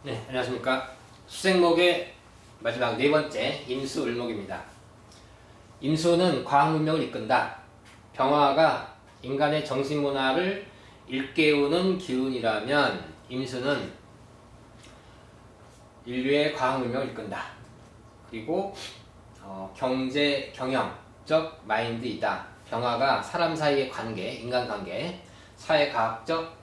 네, 안녕하십니까. 수생목의 마지막 네 번째 임수을목입니다. 임수는 과학문명을 이끈다. 병화가 인간의 정신문화를 일깨우는 기운이라면 임수는 인류의 과학문명을 이끈다. 그리고 경제 경영적 마인드이다. 병화가 사람 사이의 관계, 인간관계, 사회과학적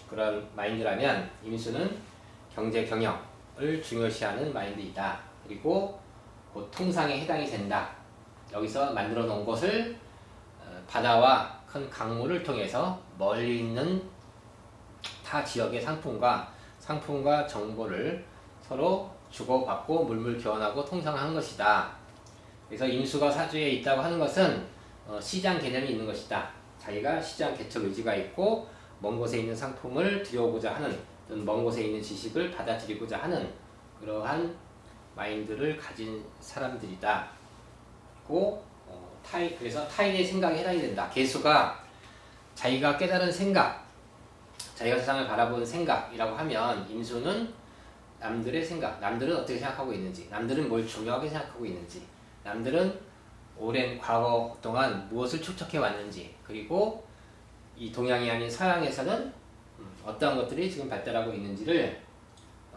그런 마인드라면 임수는 경제 경영을 중요시하는 마인드이다. 그리고 곧 통상에 해당이 된다. 여기서 만들어 놓은 것을 바다와 큰 강물을 통해서 멀리 있는 타 지역의 상품과 정보를 서로 주고받고 물물 교환하고 통상하는 것이다. 그래서 임수가 사주에 있다고 하는 것은 시장 개념이 있는 것이다. 자기가 시장 개척 의지가 있고 먼 곳에 있는 상품을 들여오고자 하는, 먼 곳에 있는 지식을 받아들이고자 하는 그러한 마인드를 가진 사람들이다. 그리고 그래서 타인의 생각에 해당이 된다. 개수가 자기가 깨달은 생각, 자기가 세상을 바라보는 생각이라고 하면 임수는 남들의 생각, 남들은 어떻게 생각하고 있는지, 남들은 뭘 중요하게 생각하고 있는지, 남들은 오랜 과거 동안 무엇을 축적해 왔는지, 그리고 이 동양이 아닌 서양에서는 어떠한 것들이 지금 발달하고 있는지를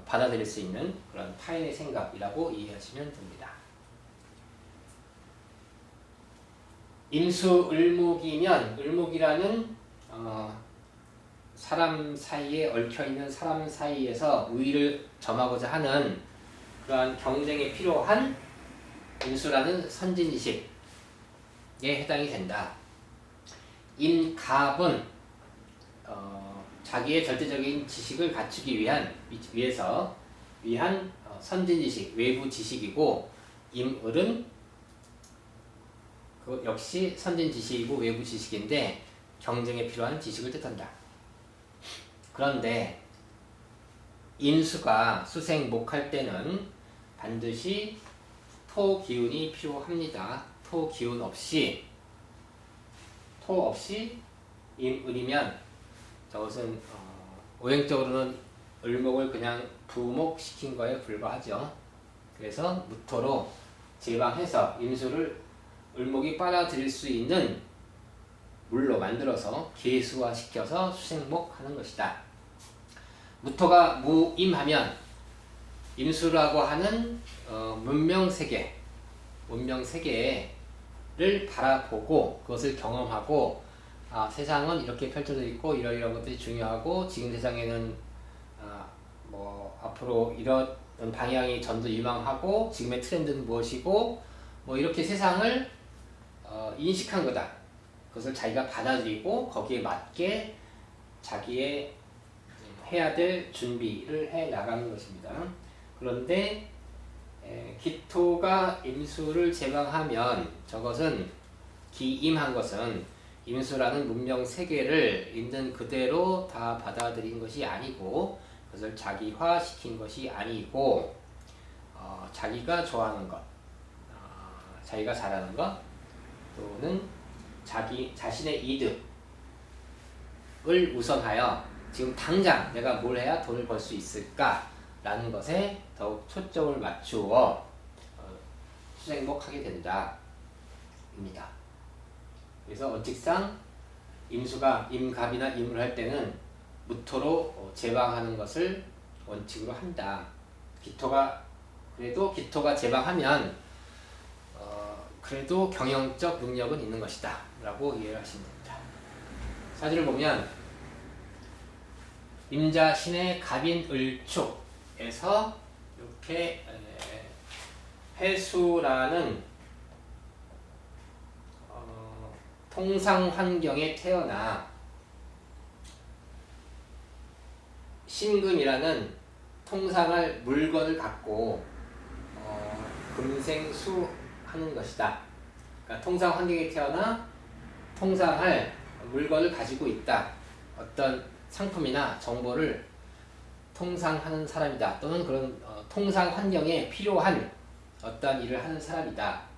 받아들일 수 있는 그런 타인의 생각이라고 이해하시면 됩니다. 임수을목이면 을목이라는 사람 사이에 얽혀있는 사람 사이에서 우위를 점하고자 하는 그러한 경쟁에 필요한 임수라는 선진지식에 해당이 된다. 임갑은 자기의 절대적인 지식을 갖추기 위해서 선진지식, 외부 지식이고, 임을은 그 역시 선진지식이고 외부 지식인데 경쟁에 필요한 지식을 뜻한다. 그런데 임수가 수생목할 때는 반드시 토 기운이 필요합니다. 토 없이 임을이면 저것은 오행적으로는 을목을 그냥 부목시킨 거에 불과하죠. 그래서 무토로 제방해서 임수를 을목이 빨아들일 수 있는 물로 만들어서 계수화시켜서 수생목하는 것이다. 무토가 무임하면 임수라고 하는 문명세계를 바라보고 그것을 경험하고, 세상은 이렇게 펼쳐져 있고 이러이러한 것들이 중요하고, 지금 세상에는 앞으로 이런 방향이 전도 유망하고 지금의 트렌드는 무엇이고 이렇게 세상을 인식한 거다. 그것을 자기가 받아들이고 거기에 맞게 자기의 해야 될 준비를 해 나가는 것입니다. 그런데 기토가 임수를 제방하면 저것은 기임한 것은 임수라는 문명 세계를 있는 그대로 다 받아들인 것이 아니고, 그것을 자기화시킨 것이 아니고, 자기가 좋아하는 것, 자기가 잘하는 것, 또는 자신의 이득을 우선하여 지금 당장 내가 뭘 해야 돈을 벌 수 있을까라는 것에 더욱 초점을 맞추어 수생목하게 된다 입니다. 그래서 원칙상 임수가 임갑이나 임을 할 때는 무토로 제방하는 것을 원칙으로 한다. 기토가 제방하면 그래도 경영적 능력은 있는 것이다 라고 이해를 하시면 됩니다. 사주를 보면 임자신의 갑인을축에서 이렇게 해수라는 통상 환경에 태어나 신금이라는 통상할 물건을 갖고 금생수 하는 것이다. 그러니까 통상 환경에 태어나 통상할 물건을 가지고 있다. 어떤 상품이나 정보를 통상하는 사람이다. 또는 그런 통상 환경에 필요한 어떤 일을 하는 사람이다.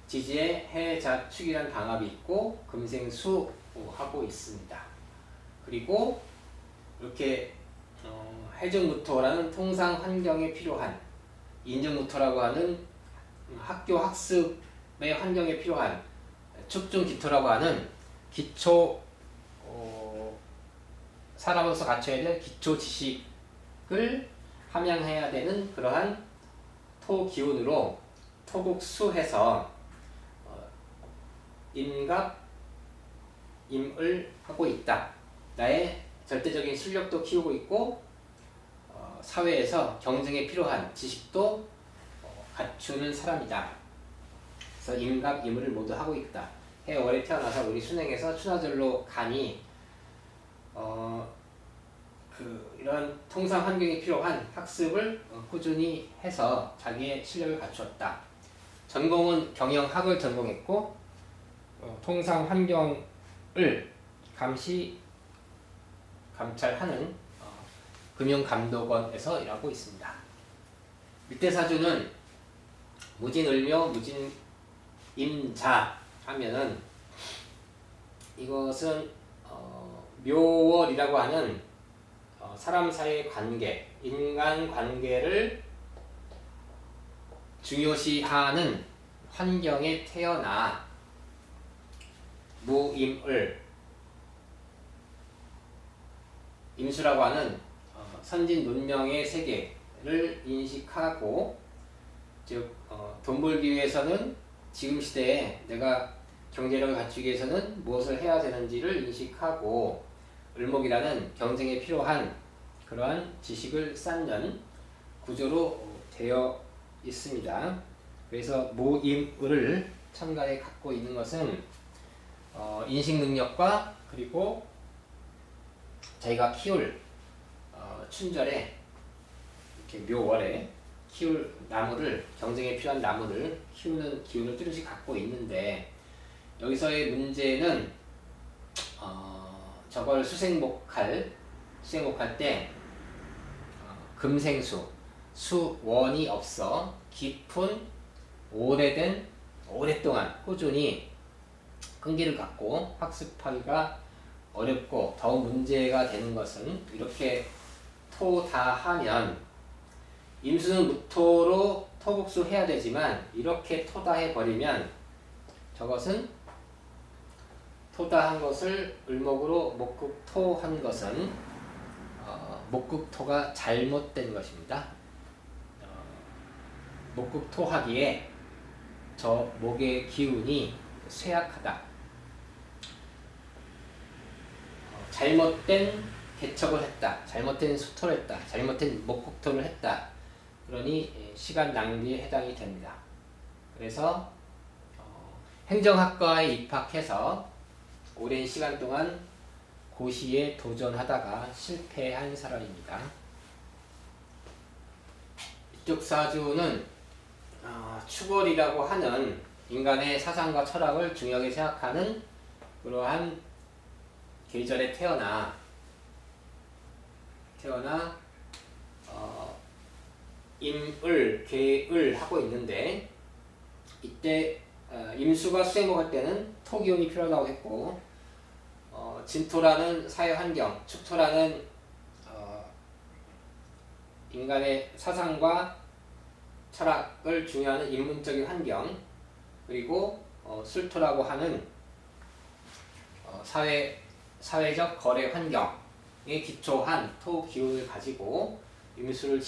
지지에 해자축이라는 방합이 있고 금생수 하고 있습니다. 그리고 이렇게 해증무토라는 통상 환경에 필요한, 인증무토라고 하는 학교 학습의 환경에 필요한, 촉중기토라고 하는 기초 사람으로서 갖춰야 될 기초 지식을 함양해야 되는 그러한 토 기운으로 토국수해서 임갑 임을 하고 있다. 나의 절대적인 실력도 키우고 있고 사회에서 경쟁에 필요한 지식도 갖추는 사람이다. 그래서 임갑 임을 모두 하고 있다. 해월에 태어나서 우리 순행에서 추나절로 가니 이런 통상 환경에 필요한 학습을 꾸준히 해서 자기의 실력을 갖추었다. 전공은 경영학을 전공했고 통상 환경을 감찰하는 금융감독원에서 일하고 있습니다. 밑대사주는 무진을묘 무진임자 하면은 이것은 묘월이라고 하는 사람 사이의 관계, 인간 관계를 중요시하는 환경에 태어나 무임을 임수라고 하는 선진 문명의 세계를 인식하고, 즉 돈 벌기 위해서는 지금 시대에 내가 경제력을 갖추기 위해서는 무엇을 해야 되는지를 인식하고 을목이라는 경쟁에 필요한 그러한 지식을 쌓는 구조로 되어 있습니다. 그래서 무임을을 천간에 갖고 있는 것은 인식 능력과 그리고 자기가 키울 춘절에 이렇게 묘월에 키울 나무를, 경쟁에 필요한 나무를 키우는 기운을 뚜렷이 갖고 있는데, 여기서의 문제는 저걸 수생목할 때 금생수, 수원이 없어 깊은 오랫동안 꾸준히 끈기를 갖고 학습하기가 어렵고, 더 문제가 되는 것은 이렇게 토다하면 임수는 무토로 토국수 해야 되지만, 이렇게 토다해 버리면 저것은 토다한 것을 을목으로 목극토한 것은 목극토가 잘못된 것입니다. 목극토하기에 저 목의 기운이 쇠약하다. 잘못된 개척을 했다. 잘못된 수토를 했다. 잘못된 목극토를 했다. 그러니 시간 낭비에 해당이 됩니다. 그래서 행정학과에 입학해서 오랜 시간 동안 고시에 도전하다가 실패한 사람입니다. 이쪽 사주는 축월이라고 하는 인간의 사상과 철학을 중요하게 생각하는 그러한 계절에 태어나 임을, 계을 하고 있는데, 이때 임수가 수행목할 때는 토기운이 필요하다고 했고, 진토라는 사회환경, 축토라는 인간의 사상과 철학을 중요하는 인문적인 환경, 그리고 술토라고 하는 사회적 거래 환경에 기초한 토 기운을 가지고 임수를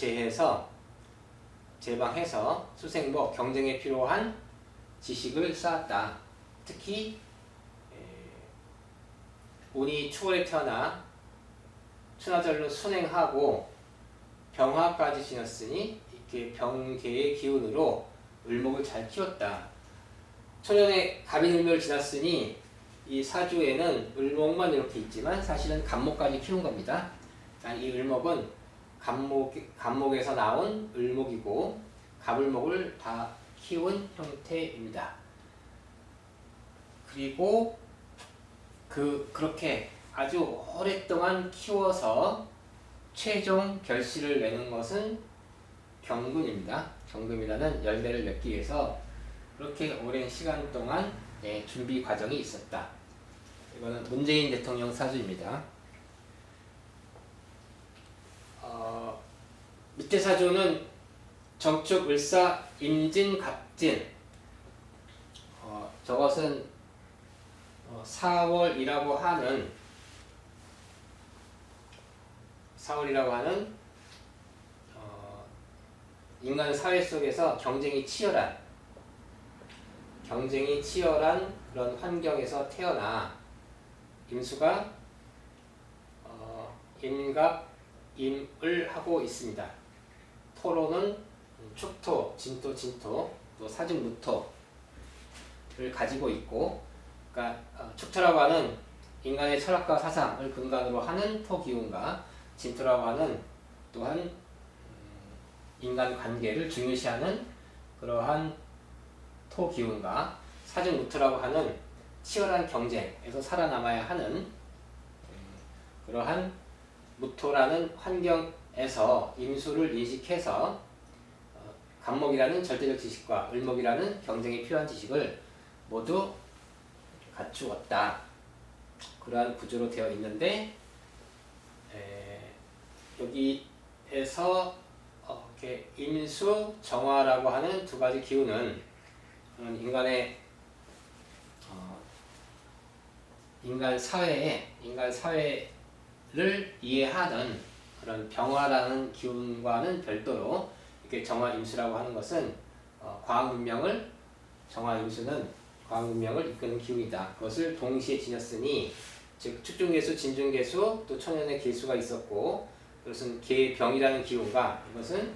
제방해서 수생목, 경쟁에 필요한 지식을 쌓았다. 특히 운이 축월에 태어나 추나절로 순행하고 병화까지 지났으니 이렇게 병계의 기운으로 을목을 잘 키웠다. 초년에 갑인을묘를 지났으니 이 사주에는 을목만 이렇게 있지만 사실은 갑목까지 키운 겁니다. 이 을목은 갑목에서 나온 을목이고 갑을목을 다 키운 형태입니다. 그리고 그렇게 아주 오랫동안 키워서 최종 결실을 내는 것은 경금입니다. 경금이라는 열매를 맺기 위해서 그렇게 오랜 시간 동안 준비 과정이 있었다. 이거는 문재인 대통령 사주입니다. 밑에 사조는 정축, 을사, 임진, 갑진. 저것은 4월이라고 하는 인간 사회 속에서 경쟁이 치열한 그런 환경에서 태어나 임수가 임갑, 임을 하고 있습니다. 토로는 축토, 진토, 또 사직무토를 가지고 있고, 그러니까 축토라고 하는 인간의 철학과 사상을 근간으로 하는 토기운과 진토라고 하는 또한 인간 관계를 중요시하는 그러한 토기운과 사직무토라고 하는 치열한 경쟁에서 살아남아야 하는 그러한 무토라는 환경에서 임수를 인식해서 간목이라는 절대적 지식과 을목이라는 경쟁에 필요한 지식을 모두 갖추었다. 그러한 구조로 되어 있는데, 여기에서 이렇게 임수, 정화라고 하는 두 가지 기운은 인간 사회를 이해하는 그런 병화라는 기운과는 별도로 이렇게 정화 임수라고 하는 것은 정화 임수는 과학 문명을 이끄는 기운이다. 그것을 동시에 지녔으니, 즉 축중계수, 진중계수, 또 천연의 계수가 있었고, 그것은 계병이라는 기운과 이것은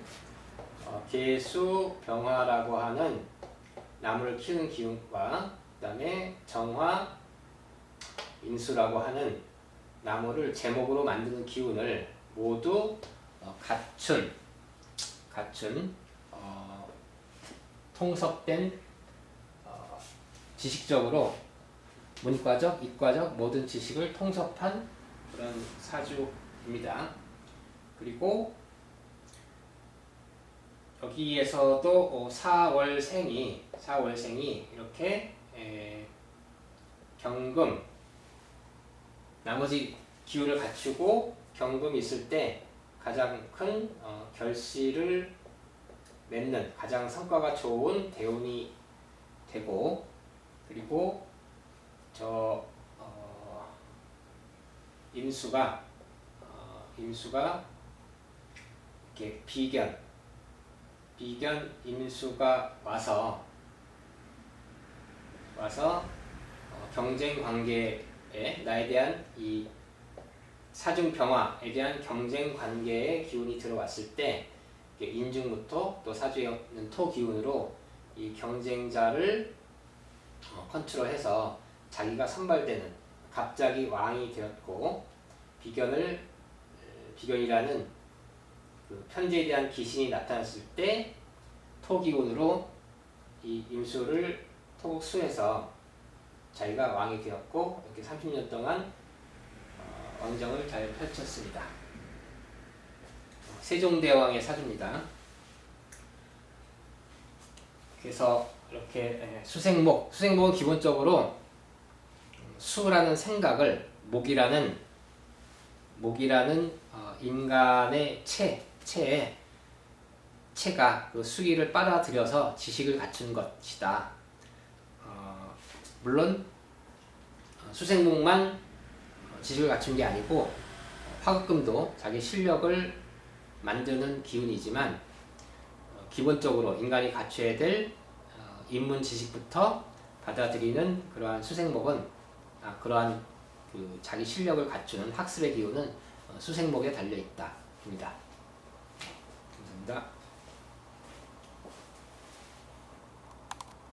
계수병화라고 하는 나무를 키우는 기운과, 그 다음에 정화 임수라고 하는 나무를 제목으로 만드는 기운을 모두 갖춘 통섭된 지식적으로 문과적, 이과적 모든 지식을 통섭한 그런 사주입니다. 그리고 여기에서도 사월생이 이렇게 경금, 나머지 기운을 갖추고 경금이 있을 때 가장 큰 결실을 맺는 가장 성과가 좋은 대운이 되고, 그리고 임수가 이렇게 비견 임수가 와서 경쟁 관계에 나에 대한 이 사중병화에 대한 경쟁 관계의 기운이 들어왔을 때 인중무토 또 사주에 있는 토 기운으로 이 경쟁자를 컨트롤해서 자기가 선발되는, 갑자기 왕이 되었고, 비견이라는 그 편제에 대한 기신이 나타났을 때 토기운으로 이 임수를 토국수해서 자기가 왕이 되었고, 이렇게 30년 동안 왕정을 잘 펼쳤습니다. 세종대왕의 사주입니다. 그래서 이렇게 수생목은 기본적으로 수라는 생각을 목이라는 인간의 체가 그 수기를 빨아들여서 지식을 갖춘 것이다. 물론 수생목만 지식을 갖춘 게 아니고 화극금도 자기 실력을 만드는 기운이지만, 기본적으로 인간이 갖춰야 될 인문 지식부터 받아들이는 그러한 수생목은 그러한 그 자기 실력을 갖추는 학습의 기운은 수생목에 달려 있다. 입니다. 감사합니다.